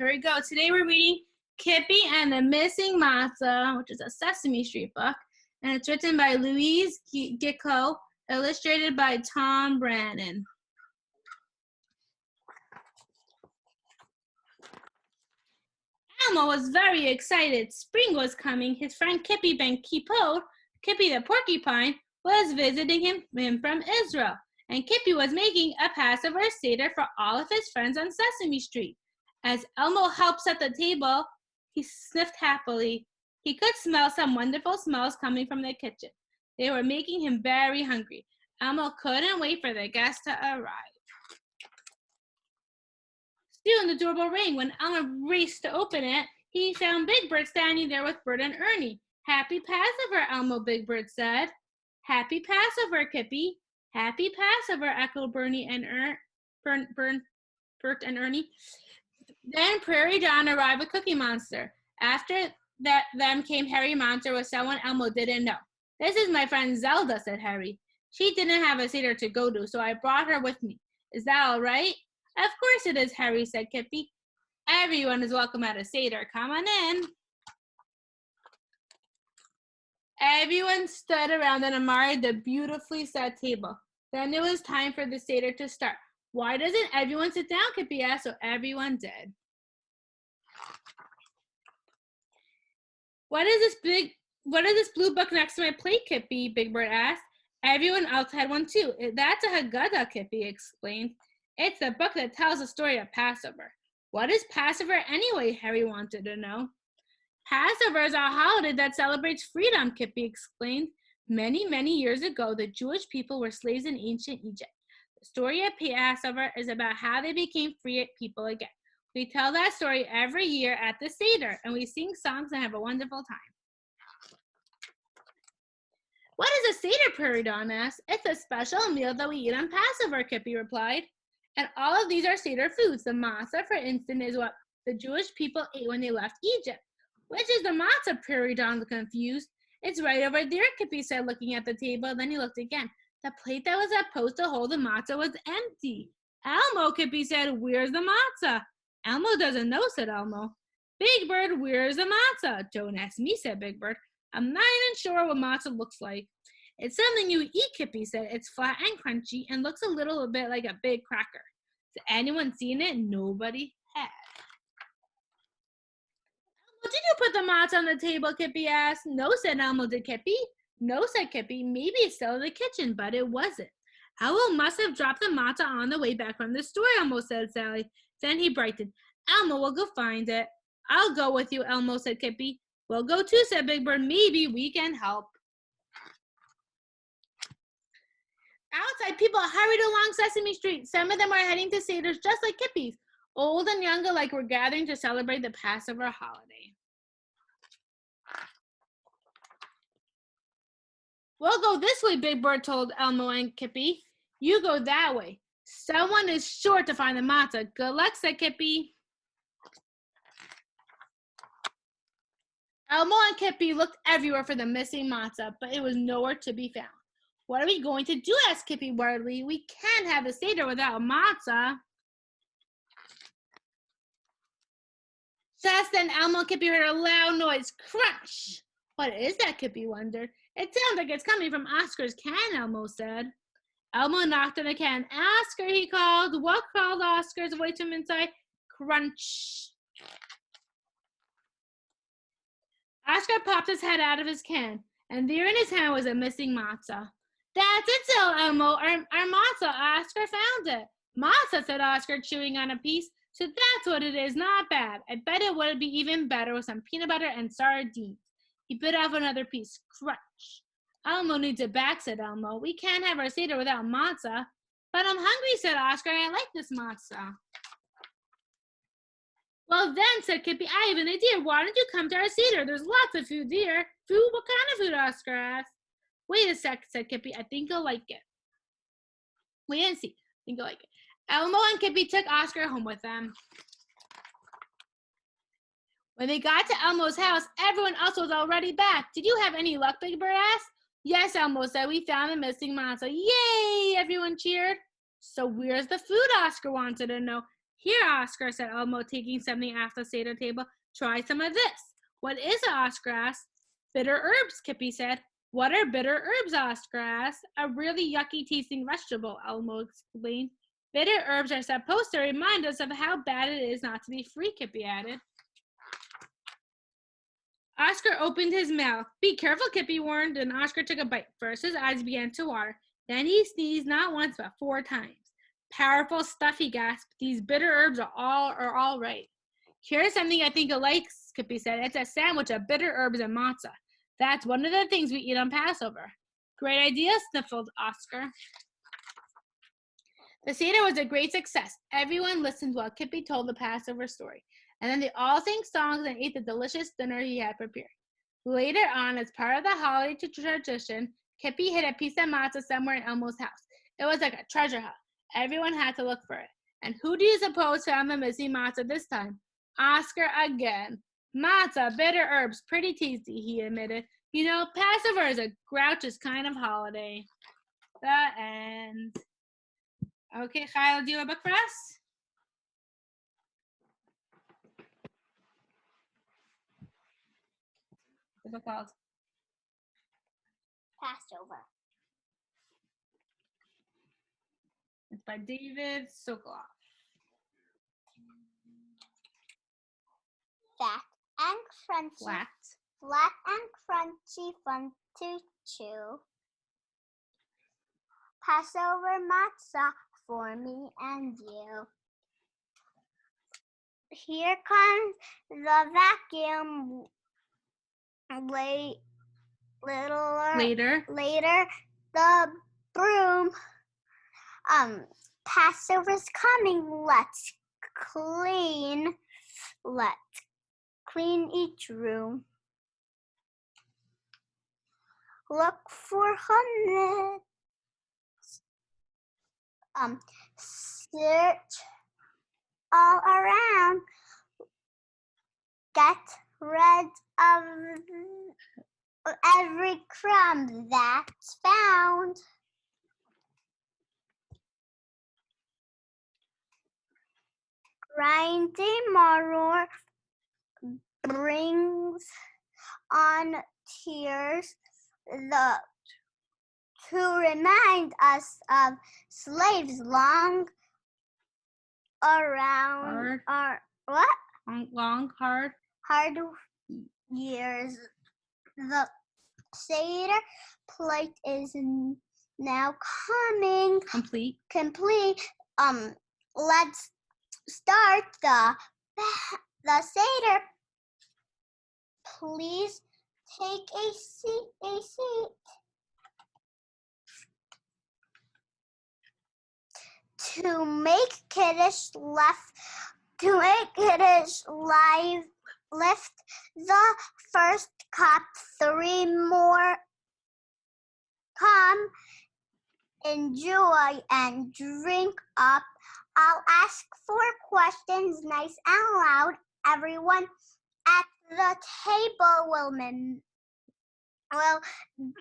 Here we go. Today we're reading Kippi and the Missing Matzah, which is a Sesame Street book, and it's written by Louise Gikow, illustrated by Tom Brannan. Elmo was very excited. Spring was coming. His friend Kippi Ben Kippo, Kippi the porcupine, was visiting him from Israel, and Kippi was making a Passover Seder for all of his friends on Sesame Street. As Elmo helped set the table, he sniffed happily. He could smell some wonderful smells coming from the kitchen. They were making him very hungry. Elmo couldn't wait for the guests to arrive. Soon the doorbell rang. When Elmo raced to open it, he found Big Bird standing there with Bert and Ernie. "Happy Passover," Elmo Big Bird said. "Happy Passover, Kippi." "Happy Passover," echoed Bernie and Bert and Ernie. Then Prairie John arrived with Cookie Monster. After them came Harry Monster with someone Elmo didn't know. "This is my friend Zelda," said Harry. "She didn't have a Seder to go to, so I brought her with me. Is that all right?" "Of course it is, Harry," said Kippi. "Everyone is welcome at a Seder. Come on in." Everyone stood around and admired the beautifully set table. Then it was time for the Seder to start. "Why doesn't everyone sit down?" Kippi asked, so everyone did. What is this blue book next to my plate, Kippi?" Big Bird asked. Everyone else had one too. "That's a Haggadah," Kippi explained. "It's the book that tells the story of Passover." "What is Passover anyway?" Harry wanted to know. "Passover is a holiday that celebrates freedom," Kippi explained. Many, many years ago, the Jewish people were slaves in ancient Egypt. The story of Passover is about how they became free people again. We tell that story every year at the Seder, and we sing songs and have a wonderful time. "What is a Seder?" Prairie Dawn asked. "It's a special meal that we eat on Passover," Kippi replied. "And all of these are Seder foods. The Matzah, for instance, is what the Jewish people ate when they left Egypt." "Which is the Matzah?" Prairie Dawn was confused. "It's right over there," Kippi said, looking at the table. Then he looked again. The plate that was supposed to hold the matzah was empty. "Elmo," Kippi said, "where's the matzah?" "Elmo doesn't know," said Elmo. "Big Bird, where's the matzah?" "Don't ask me," said Big Bird. "I'm not even sure what matzah looks like." "It's something you eat," Kippi said. "It's flat and crunchy and looks a little bit like a big cracker." "Has anyone seen it?" Nobody had. "Did you put the matzah on the table?" Kippi asked. "No," said Elmo. "Did Kippi?" "No," said Kippi. "Maybe it's still in the kitchen," but it wasn't. "Elmo must have dropped the matzah on the way back from the store," Elmo said Sally. Then he brightened. "Elmo will go find it." "I'll go with you," Elmo said Kippi. "We'll go too," said Big Bird. "Maybe we can help." Outside, people hurried along Sesame Street. Some of them were heading to Seders just like Kippi's. Old and young alike were gathering to celebrate the Passover holiday. "We'll go this way," Big Bird told Elmo and Kippi. "You go that way. Someone is sure to find the matzah." "Good luck," said Kippi. Elmo and Kippi looked everywhere for the missing matzah, but it was nowhere to be found. "What are we going to do?" asked Kippi worriedly. "We can't have the Seder without matzah." Just then, Elmo and Kippi heard a loud noise. Crunch! "What is that?" Kippi wondered. "It sounds like it's coming from Oscar's can," Elmo said. Elmo knocked on the can. "Oscar," he called. "What?" called Oscar's voice from inside. Crunch! Oscar popped his head out of his can, and there in his hand was a missing matzah. "That's it," said Elmo. Our matzah. Oscar found it." "Matzah," said Oscar, chewing on a piece. "So that's what it is. Not bad. I bet it would be even better with some peanut butter and sardines." He bit off another piece. Crunch! "Elmo needs it back," said Elmo. "We can't have our Seder without matzah." "But I'm hungry," said Oscar, "and I like this matzah." "Well then," said Kippi, "I have an idea. Why don't you come to our Seder? There's lots of food here." "Food? What kind of food?" Oscar asked. "Wait a sec," said Kippi. "I think you'll like it." Wait and see. I think you'll like it. Elmo and Kippi took Oscar home with them. When they got to Elmo's house, everyone else was already back. "Did you have any luck?" Big Bird asked. "Yes," Elmo said. "We found the missing matzah." "Yay!" everyone cheered. "So where's the food?" Oscar wanted to know. Here, Oscar, said Elmo, taking something off the Seder table. Try some of this. What is it, Oscar asked. Bitter herbs, Kippi said. What are bitter herbs, Oscar asked. A really yucky tasting vegetable, Elmo explained. Bitter herbs are supposed to remind us of how bad it is not to be free, Kippi added. Oscar opened his mouth. Be careful, Kippi warned, and Oscar took a bite. First, his eyes began to water. Then he sneezed not once, but 4 times. Powerful stuff, he gasped. These bitter herbs are all right. Here's something I think you'll like, Kippi said. It's a sandwich of bitter herbs and matzah. That's one of the things we eat on Passover. Great idea, sniffled Oscar. The Seder was a great success. Everyone listened while Kippi told the Passover story. And then they all sang songs and ate the delicious dinner he had prepared. Later on, as part of the holiday tradition, Kippi hid a piece of matzah somewhere in Elmo's house. It was like a treasure hunt. Everyone had to look for it. And who do you suppose found the missing matzah this time? Oscar again. Matzah, bitter herbs, pretty tasty, he admitted. You know, Passover is a grouchiest kind of holiday. The end. Okay, Chayala, do you have a book for us? What's the book called? Passover. It's by David Sokoloff. Fat and crunchy. Flat and crunchy, fun to chew. Passover matzah for me and you. Here comes the vacuum. Later, the broom. Passover's coming. Let's clean each room. Look for hummus. Search all around. Get rid of every crumb that's found. Grinding Morah brings on tears to remind us of slaves long around hard years. The Seder plate is now coming Complete. Let's start the Seder. Please take a seat. To make Kiddush lift the first cup. 3 more. Come, enjoy and drink up. I'll ask 4 questions nice and loud. Everyone at the table will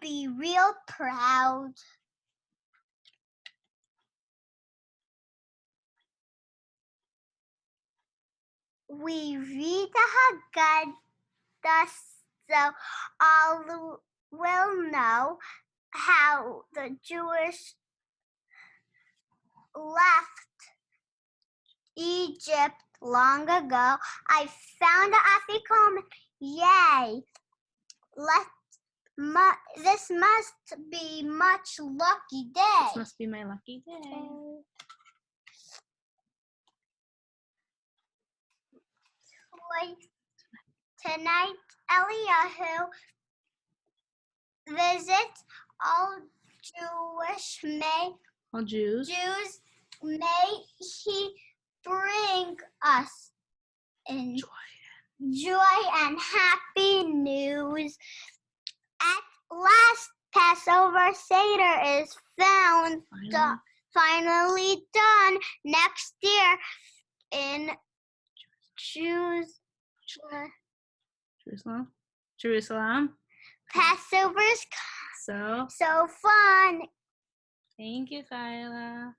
be real proud. We read the Haggadah so all will know how the Jewish left Egypt long ago. I found the Afikoman. Yay! This must be much lucky day. This must be my lucky day. Tonight, Eliyahu visits all Jews. May he bring us in joy and happy news. At last, Passover Seder is finally done. Next year in Jerusalem. Passover's so fun. Thank you, Chayala.